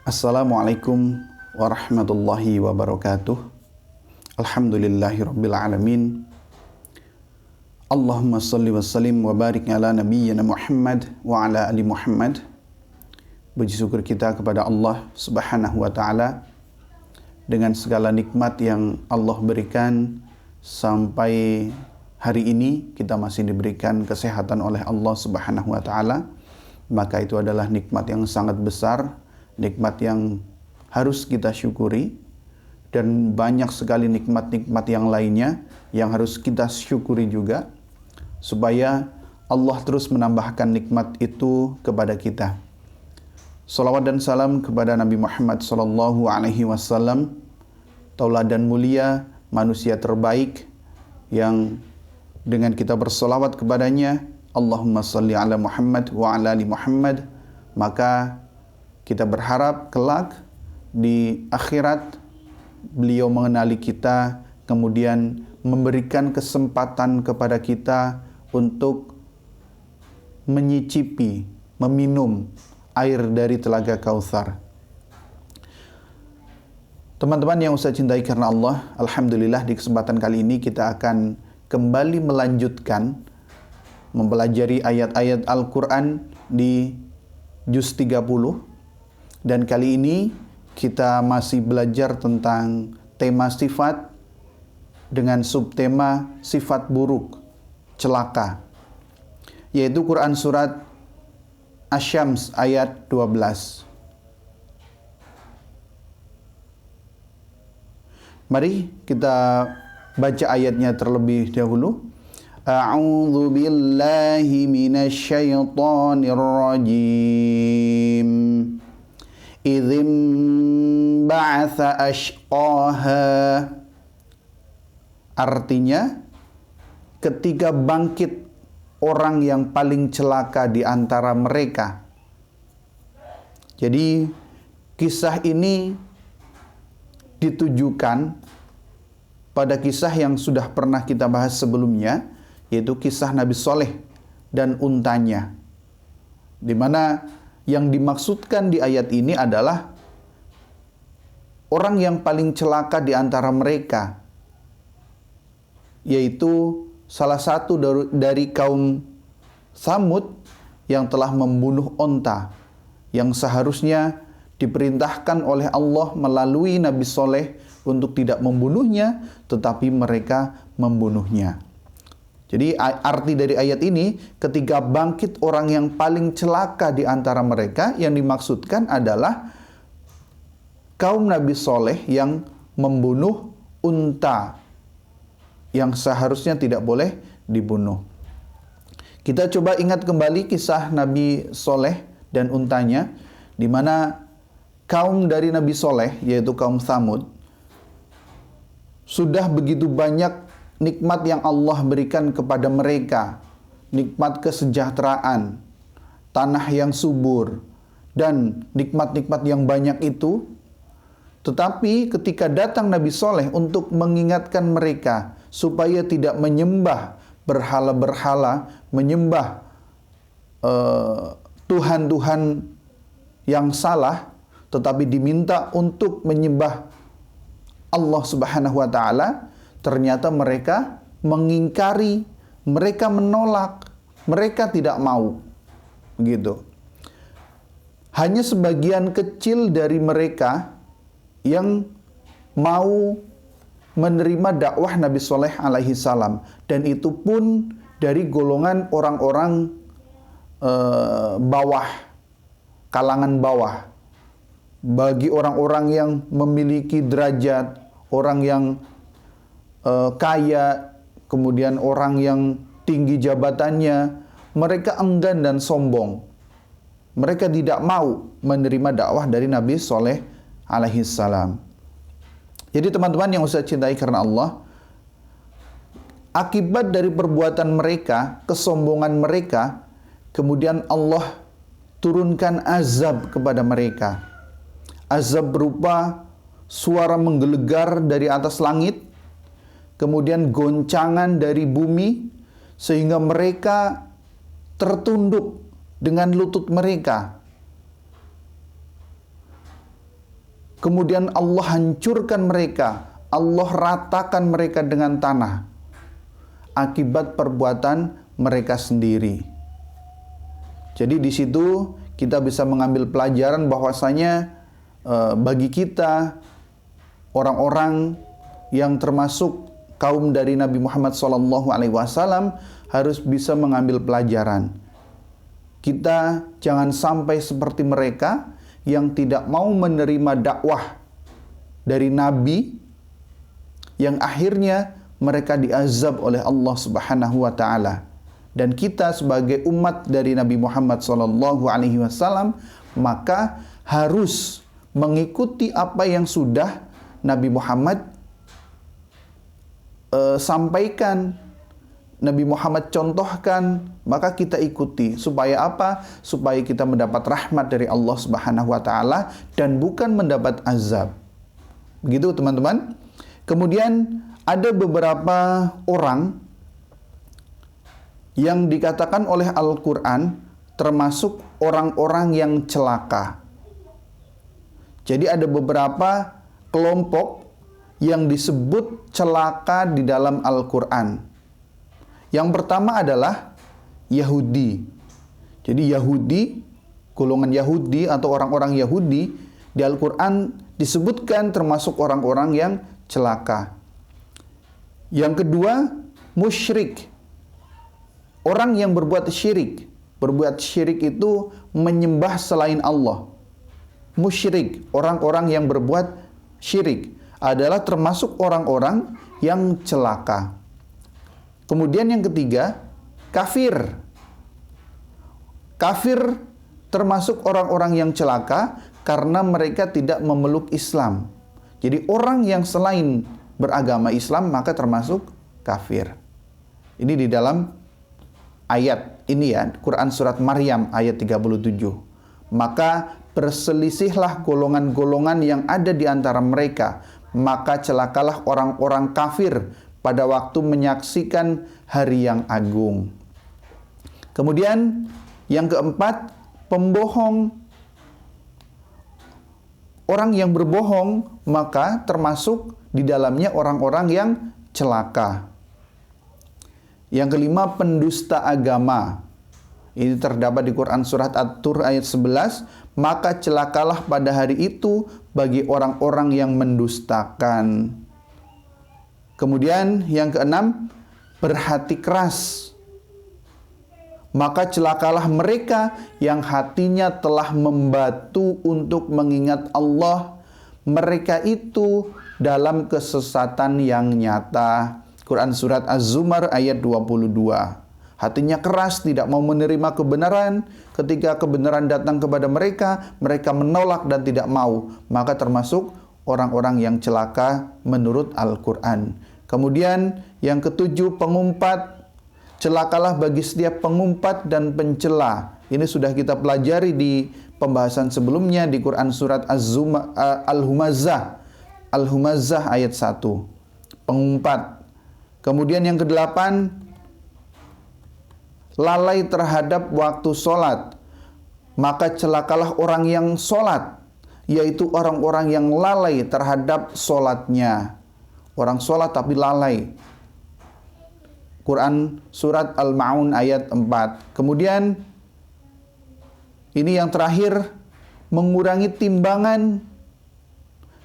Assalamualaikum warahmatullahi wabarakatuh. Alhamdulillahirabbil alamin. Allahumma shalli wa sallim wa barik ala nabiyyina Muhammad wa ala ali Muhammad. Puji syukur kita kepada Allah Subhanahu wa taala dengan segala nikmat yang Allah berikan sampai hari ini kita masih diberikan kesehatan oleh Allah Subhanahu wa taala. Maka itu adalah nikmat yang sangat besar, nikmat yang harus kita syukuri, dan banyak sekali nikmat-nikmat yang lainnya yang harus kita syukuri juga, supaya Allah terus menambahkan nikmat itu kepada kita. Salawat dan salam kepada Nabi Muhammad sallallahu alaihi wasallam, tauladan mulia, manusia terbaik, yang dengan kita bersolawat kepadanya, Allahumma salli ala Muhammad wa ala ali Muhammad, maka kita berharap kelak di akhirat beliau mengenali kita, kemudian memberikan kesempatan kepada kita untuk menyicipi, meminum air dari telaga Kautsar. Teman-teman yang saya cintai karena Allah, alhamdulillah di kesempatan kali ini kita akan kembali melanjutkan mempelajari ayat-ayat Al-Quran di juz 30. Dan kali ini kita masih belajar tentang tema sifat dengan subtema sifat buruk, celaka, yaitu Quran surat Asy-Syams ayat 12. Mari kita baca ayatnya terlebih dahulu. A'udzu billahi minasy syaithanir rajim. Idzim ba'atsa ashqaha. Artinya, ketika bangkit orang yang paling celaka di antara mereka. Jadi kisah ini ditujukan pada kisah yang sudah pernah kita bahas sebelumnya, yaitu kisah Nabi Soleh dan untanya, di mana yang dimaksudkan di ayat ini adalah orang yang paling celaka di antara mereka, yaitu salah satu dari kaum Tsamud yang telah membunuh onta yang seharusnya diperintahkan oleh Allah melalui Nabi Soleh untuk tidak membunuhnya, tetapi mereka membunuhnya. Jadi arti dari ayat ini, ketika bangkit orang yang paling celaka di antara mereka, yang dimaksudkan adalah kaum Nabi Soleh yang membunuh unta yang seharusnya tidak boleh dibunuh. Kita coba ingat kembali kisah Nabi Soleh dan untanya, di mana kaum dari Nabi Soleh, yaitu kaum Tsamud, sudah begitu banyak nikmat yang Allah berikan kepada mereka, nikmat kesejahteraan, tanah yang subur, dan nikmat-nikmat yang banyak itu. Tetapi ketika datang Nabi Soleh untuk mengingatkan mereka supaya tidak menyembah berhala-berhala, menyembah Tuhan-Tuhan yang salah, tetapi diminta untuk menyembah Allah Subhanahu wa taala, ternyata mereka mengingkari, mereka menolak, mereka tidak mau. Begitu. Hanya sebagian kecil dari mereka yang mau menerima dakwah Nabi Soleh alaihi salam, dan itu pun dari golongan orang-orang bawah, kalangan bawah. Bagi orang-orang yang memiliki derajat, orang yang kaya, kemudian orang yang tinggi jabatannya, mereka enggan dan sombong. Mereka tidak mau menerima dakwah dari Nabi Soleh alaihi salam. Jadi teman-teman yang saya cintai karena Allah, akibat dari perbuatan mereka, kesombongan mereka, kemudian Allah turunkan azab kepada mereka. Azab berupa suara menggelegar dari atas langit, kemudian goncangan dari bumi, sehingga mereka tertunduk dengan lutut mereka. kemudian Allah hancurkan mereka, Allah ratakan mereka dengan tanah akibat perbuatan mereka sendiri. Jadi di situ kita bisa mengambil pelajaran bahwasanya bagi kita orang-orang yang termasuk kaum dari Nabi Muhammad SAW harus bisa mengambil pelajaran. Kita jangan sampai seperti mereka yang tidak mau menerima dakwah dari Nabi, yang akhirnya mereka diazab oleh Allah Subhanahu wa taala. Dan kita sebagai umat dari Nabi Muhammad SAW maka harus mengikuti apa yang sudah Nabi Muhammad sampaikan, Nabi Muhammad contohkan, maka kita ikuti. Supaya apa? Supaya kita mendapat rahmat dari Allah Subhanahu wa taala dan bukan mendapat azab. Begitu teman-teman. Kemudian ada beberapa orang yang dikatakan oleh Al-Qur'an termasuk orang-orang yang celaka. Jadi ada beberapa kelompok yang disebut celaka di dalam Al-Quran. Yang pertama adalah Yahudi. Jadi Yahudi, golongan Yahudi atau orang-orang Yahudi di Al-Quran disebutkan termasuk orang-orang yang celaka. Yang kedua, musyrik. Orang yang berbuat syirik. Berbuat syirik itu menyembah selain Allah. Musyrik, orang-orang yang berbuat syirik, adalah termasuk orang-orang yang celaka. Kemudian yang ketiga, kafir. Kafir termasuk orang-orang yang celaka karena mereka tidak memeluk Islam. Jadi orang yang selain beragama Islam maka termasuk kafir. Ini di dalam ayat ini ya, Quran surat Maryam ayat 37. Maka berselisihlah golongan-golongan yang ada di antara mereka, maka celakalah orang-orang kafir pada waktu menyaksikan hari yang agung. Kemudian yang keempat, pembohong. Orang yang berbohong maka termasuk di dalamnya orang-orang yang celaka. Yang kelima, pendusta agama. Ini terdapat di Quran surat At-Tur ayat 11. Maka celakalah pada hari itu bagi orang-orang yang mendustakan. Kemudian yang keenam, berhati keras. Maka celakalah mereka yang hatinya telah membatu untuk mengingat Allah. Mereka itu dalam kesesatan yang nyata. Quran surat Az-Zumar ayat 22. Hatinya keras, tidak mau menerima kebenaran. Ketika kebenaran datang kepada mereka, mereka menolak dan tidak mau. Maka termasuk orang-orang yang celaka menurut Al-Quran. Kemudian yang ketujuh, pengumpat. Celakalah bagi setiap pengumpat dan pencela. Ini sudah kita pelajari di pembahasan sebelumnya di Quran surat Al-Humazah. Al-Humazah ayat 1. Pengumpat. Kemudian yang kedelapan, lalai terhadap waktu sholat. Maka celakalah orang yang sholat, yaitu orang-orang yang lalai terhadap sholatnya. Orang sholat tapi lalai. Quran surat Al-Ma'un ayat 4. Kemudian ini yang terakhir, mengurangi timbangan.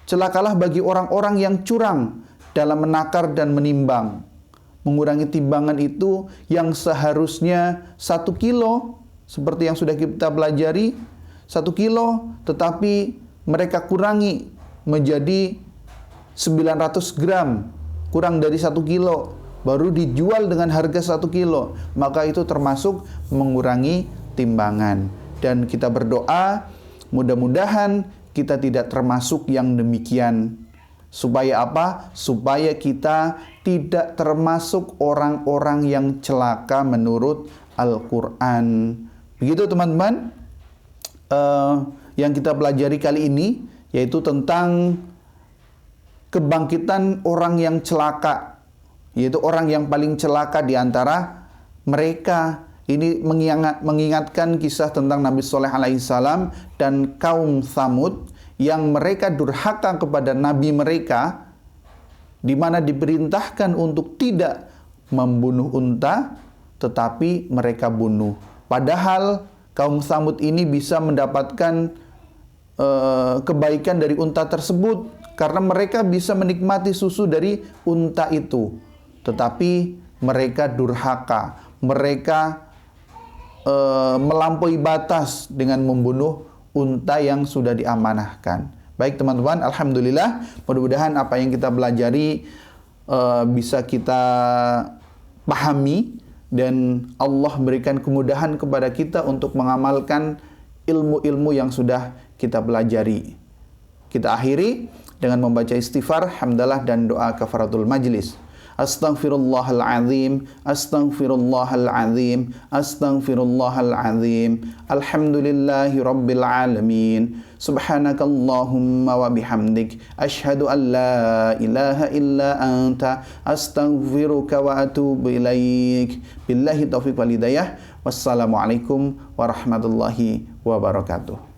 Celakalah bagi orang-orang yang curang dalam menakar dan menimbang. Mengurangi timbangan itu yang seharusnya 1 kilo, seperti yang sudah kita pelajari, 1 kilo, tetapi mereka kurangi menjadi 900 gram, kurang dari 1 kilo, baru dijual dengan harga 1 kilo. Maka itu termasuk mengurangi timbangan. Dan kita berdoa, mudah-mudahan kita tidak termasuk yang demikian. Supaya apa? Supaya kita tidak termasuk orang-orang yang celaka menurut Al-Quran. Begitu teman-teman, yang kita pelajari kali ini, yaitu tentang kebangkitan orang yang celaka, yaitu orang yang paling celaka di antara mereka. Ini mengingatkan kisah tentang Nabi Shaleh alaihissalam dan kaum Tsamud yang mereka durhaka kepada nabi mereka, di mana diperintahkan untuk tidak membunuh unta, tetapi mereka bunuh. Padahal kaum Tsamud ini bisa mendapatkan kebaikan dari unta tersebut karena mereka bisa menikmati susu dari unta itu. Tetapi mereka durhaka, mereka melampaui batas dengan membunuh unta yang sudah diamanahkan. Baik teman-teman, alhamdulillah, mudah-mudahan apa yang kita pelajari bisa kita pahami dan Allah berikan kemudahan kepada kita untuk mengamalkan ilmu-ilmu yang sudah kita pelajari. Kita akhiri dengan membaca istighfar, hamdalah dan doa kafaratul majlis. Astaghfirullahaladzim, astaghfirullahaladzim, astaghfirullahaladzim. Alhamdulillahi rabbil alamin. Subhanakallahumma wa bihamdik, ashhadu an la ilaha illa anta, astaghfiruka wa atubu ilaik. Billahi taufiq wal hidayah. Wassalamualaikum warahmatullahi wabarakatuh.